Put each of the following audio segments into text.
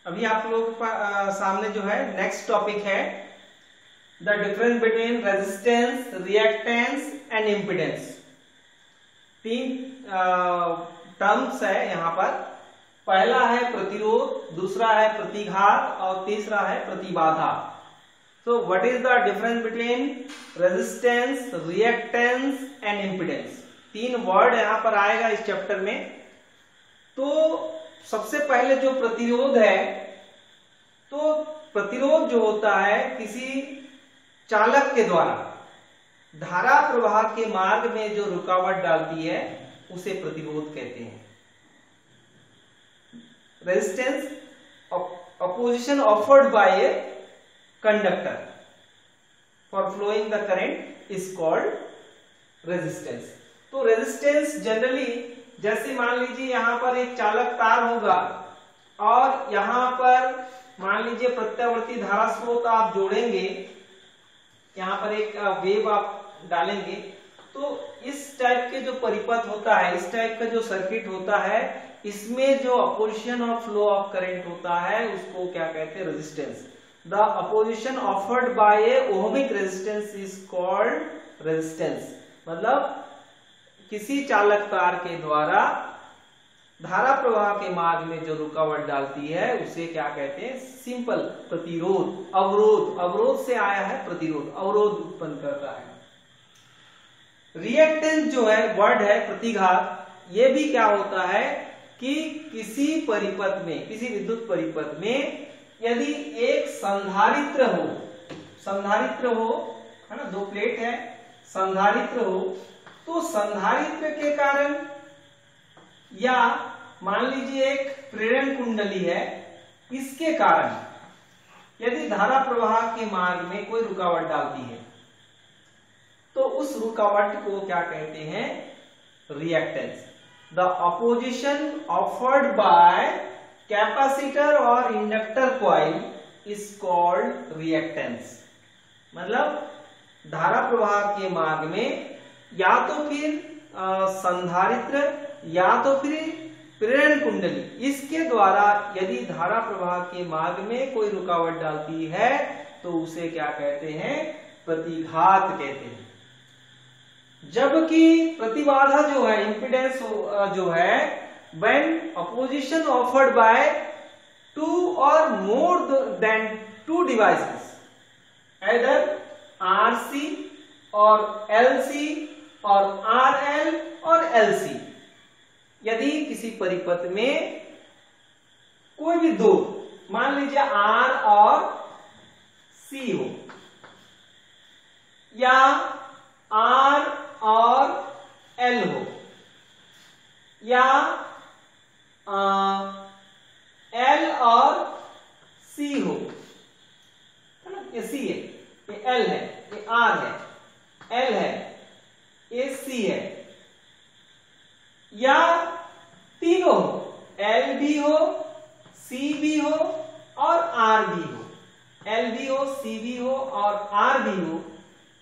अभी आप लोग सामने जो है नेक्स्ट टॉपिक है the difference between resistance, reactance and impedance. तीन टर्म्स है यहाँ पर। पहला है प्रतिरोध, दूसरा है प्रतिघात और तीसरा है प्रतिबाधा। So what is the difference between resistance, reactance and impedance? तीन वर्ड यहाँ पर आएगा इस चैप्टर में। तो सबसे पहले जो प्रतिरोध है, तो प्रतिरोध जो होता है किसी चालक के द्वारा धारा प्रवाह के मार्ग में जो रुकावट डालती है उसे प्रतिरोध कहते हैं। Resistance, opposition offered by a conductor for flowing the current is called resistance। तो रेजिस्टेंस जनरली जैसे मान लीजिए यहाँ पर एक चालक तार होगा और यहाँ पर मान लीजिए प्रत्यावर्ती धारा स्रोत आप जोड़ेंगे, यहाँ पर एक वेव आप डालेंगे, तो इस टाइप के जो परिपथ होता है, इस टाइप का जो सर्किट होता है, इसमें जो अपोजिशन और फ्लो ऑफ करंट होता है उसको क्या कहते हैं? Resistance. The opposition offered by a ohmic resistance is called resistance। मतलब किसी चालक तार के द्वारा धारा प्रवाह के मार्ग में जो रुकावट डालती है उसे क्या कहते हैं? सिंपल प्रतिरोध। अवरोध, अवरोध से आया है प्रतिरोध, अवरोध उत्पन्न करता है। रिएक्टेंस जो है वर्ड है प्रतिघात। ये भी क्या होता है कि किसी परिपथ में, किसी विद्युत परिपथ में यदि एक संधारित्र हो, संधारित्र हो, है ना, दो प्लेट है, संधारित्र हो, तो संधारित्र के कारण या मान लीजिए एक प्रेरण कुंडली है, इसके कारण यदि धारा प्रवाह के मार्ग में कोई रुकावट डालती है तो उस रुकावट को क्या कहते हैं? Reactance. The opposition offered by capacitor और inductor coil is called reactance. मतलब धारा प्रवाह के मार्ग में या तो फिर संधारित्र या तो फिर प्रेरण कुंडली, इसके द्वारा यदि धारा प्रवाह के मार्ग में कोई रुकावट डालती है तो उसे क्या कहते हैं? प्रतिघात कहते हैं। जबकि प्रतिबाधा जो है, इंपीडेंस जो है, when opposition offered by two or more than two devices, either RC or LC or RL or LC, यदि किसी परिपथ में कोई भी दो, मान लीजिए R और C हो या R और L हो या L और C हो, है ना, ये C है, ये L है, ये R है, L है, ये C है, या तीनों हो, L भी हो, C भी हो और R भी हो, L भी हो, C भी हो और R भी हो।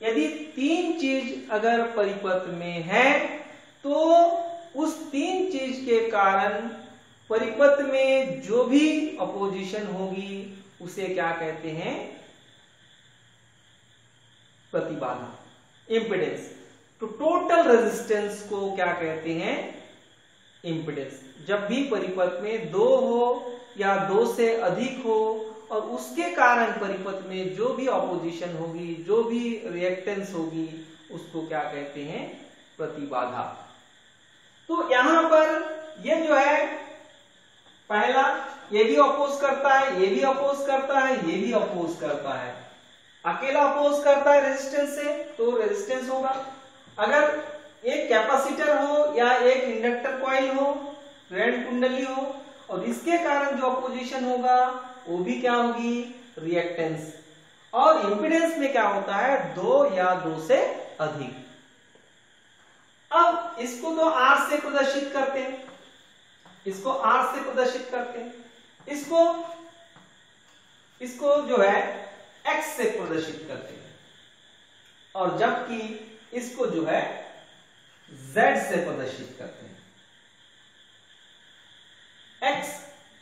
यदि तीन चीज अगर परिपथ में है तो उस तीन चीज के कारण परिपथ में जो भी अपोजिशन होगी उसे क्या कहते हैं? प्रतिबाधा, इंपीडेंस। तो टोटल रेजिस्टेंस को क्या कहते हैं? इंपीडेंस। जब भी परिपथ में दो हो या दो से अधिक हो और उसके कारण परिपथ में जो भी अपोजिशन होगी, जो भी रिएक्टेंस होगी, उसको क्या कहते हैं? प्रतिबाधा। तो यहां पर ये जो है पहला, ये भी अपोज करता है, ये भी अपोज करता है, ये भी अपोज करता है। अकेला अपोज करता है रेजिस्टेंस से तो रेजिस्टेंस होगा। अगर एक कैपेसिटर हो या एक इंडक्टर कॉइल हो, प्रेरण कुंडली हो, और इसके कारण जो अपोजिशन होगा वो भी क्या होगी? रिएक्टेंस। और इंपीडेंस में क्या होता है? दो या दो से अधिक। अब इसको तो R से प्रदर्शित करते हैं, इसको R से प्रदर्शित करते हैं, इसको जो है X से प्रदर्शित करते हैं, और जबकि इसको जो है Z से प्रदर्शित करते हैं। X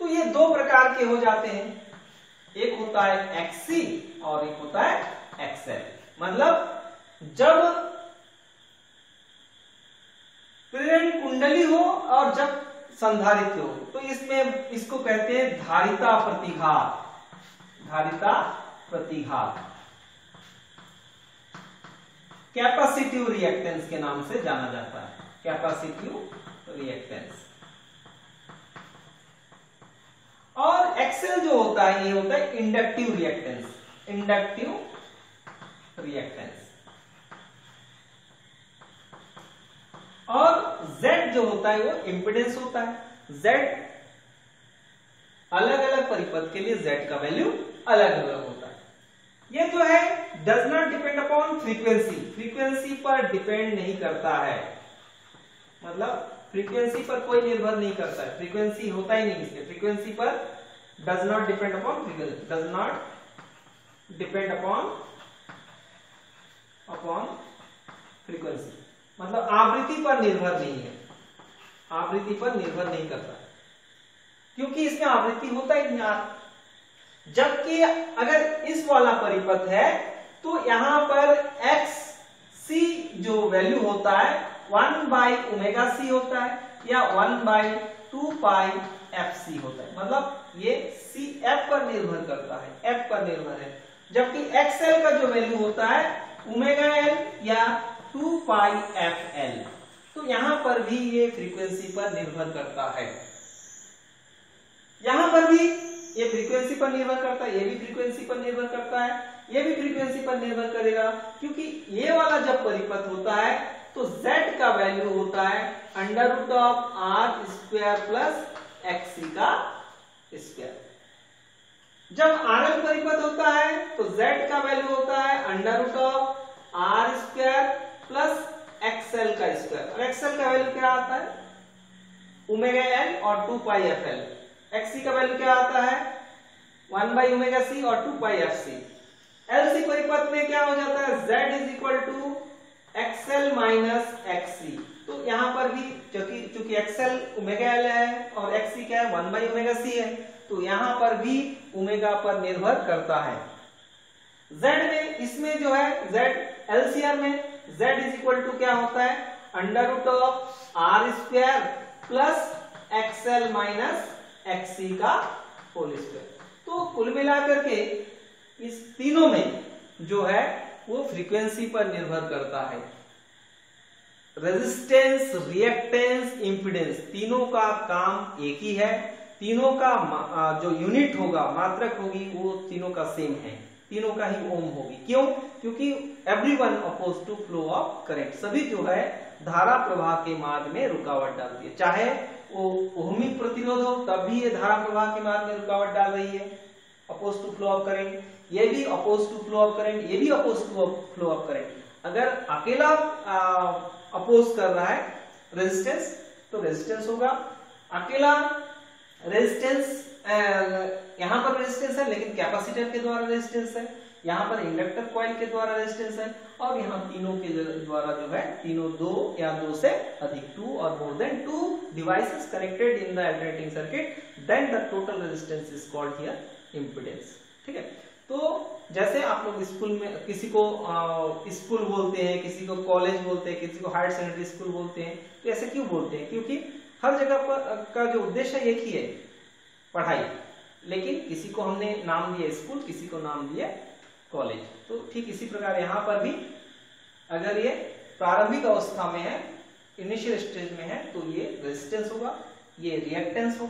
तो ये दो प्रकार के हो जाते हैं, एक होता है Xc और एक होता है XL। मतलब जब प्रेरण कुंडली हो और जब संधारित्र हो, तो इसमें इसको कहते हैं धारिता प्रतिघात। धारिता प्रतिघात कैपेसिटिव रिएक्टेंस के नाम से जाना जाता है, कैपेसिटिव रिएक्टेंस। और एक्सेल जो होता है ये होता है इंडक्टिव रिएक्टेंस, इंडक्टिव रिएक्टेंस। और Z जो होता है वो इंपिडेंस होता है। Z अलग अलग परिपथ के लिए Z का वैल्यू अलग अलग होता है। ये जो है does not depend upon frequency, frequency पर डिपेंड नहीं करता है, मतलब फ्रीक्वेंसी पर कोई निर्भर नहीं करता है, फ्रीक्वेंसी होता ही नहीं इसके, फ्रीक्वेंसी पर does not depend upon frequency, does not depend upon frequency, मतलब आवृत्ति पर निर्भर नहीं है, आवृत्ति पर निर्भर नहीं करता, क्योंकि इसमें आवृत्ति होता ही नहीं। जबकि अगर इस वाला परिपथ है तो यहां पर XC जो वैल्यू होता है 1/ωc होता है या 1/2πfc होता है, मतलब ये C F पर निर्भर करता है, F पर निर्भर है। जबकि XL का जो वैल्यू होता है ωL या 2πfL, तो यहां पर भी ये फ्रीक्वेंसी पर निर्भर करता है, यहां पर भी ये फ्रीक्वेंसी पर निर्भर करता है, ये भी फ्रीक्वेंसी पर निर्भर करता है, ये भी फ्रीक्वेंसी पर निर्भर करेगा, क्योंकि ये वाला जब परिपथ होता है तो Z का वैल्यू होता है √R² प्लस XC का स्क्वायर। जब RL परिपथ होता है तो Z का वैल्यू होता है √R² प्लस XL का स्क्वायर, और XL का वैल्यू क्या आता है ωL और 2πfL। XC का वैल्यू क्या आता है 1/ωc और 2πfc। LC परिपथ में क्या हो जाता है Z = XL माइनस XC, तो यहां पर भी चूंकि XL ωL है और XC क्या है 1/ωc है, तो यहां पर भी ओमेगा पर निर्भर करता है। Z में इसमें जो है Z LCR में Z = क्या होता है √R² plus XL minus XC का होल स्क्वायर। तो कुल मिलाकर के इस तीनों में जो है वो फ्रीक्वेंसी पर निर्भर करता है। रेजिस्टेंस, रिएक्टेंस, इंपीडेंस, तीनों का काम एक ही है, तीनों का जो यूनिट होगा, मात्रक होगी, वो तीनों का सेम है, तीनों का ही ओम होगी। क्यों? क्योंकि everyone oppose to flow of current, सभी जो है धारा प्रवाह के मार्ग में रुकावट डालती है, चाहे वो ओहमिक प्रतिरोध हो तब भी ये धारा प्रवाह के मार्ग में रुकावट डाल रही है, oppose to flow of current, ये भी oppose to flow of current, ये भी oppose to flow of current. अगर अकेला अपोज कर रहा है रेजिस्टेंस तो रेजिस्टेंस होगा, अकेला रेजिस्टेंस यहां पर रेजिस्टेंस है लेकिन कैपेसिटर के द्वारा रेजिस्टेंस है, यहां पर इंडक्टर कॉइल के द्वारा रेजिस्टेंस है, और यहां तीनों के द्वारा जो है तीनों दो या दो से अधिक, 2 और more than 2 devices connected in the alternating circuit, then the total resistance is called here impedance. ठीक है, तो जैसे आप लोग स्कूल में किसी को स्कूल बोलते हैं, किसी को कॉलेज बोलते हैं, किसी को हायर सेकेंडरी स्कूल बोलते हैं, तो ऐसे क्यों बोलते हैं? क्योंकि हर जगह पर का जो उद्देश्य एक ही है, पढ़ाई, लेकिन किसी को हमने नाम दिया स्कूल, किसी को नाम दिया कॉलेज। तो ठीक इसी प्रकार यहाँ पर भी अगर ये प्रारंभिक अवस्था में है, इनिशियल स्टेज में है, तो ये रेजिस्टेंस होगा, ये रिएक्टेंस होगा।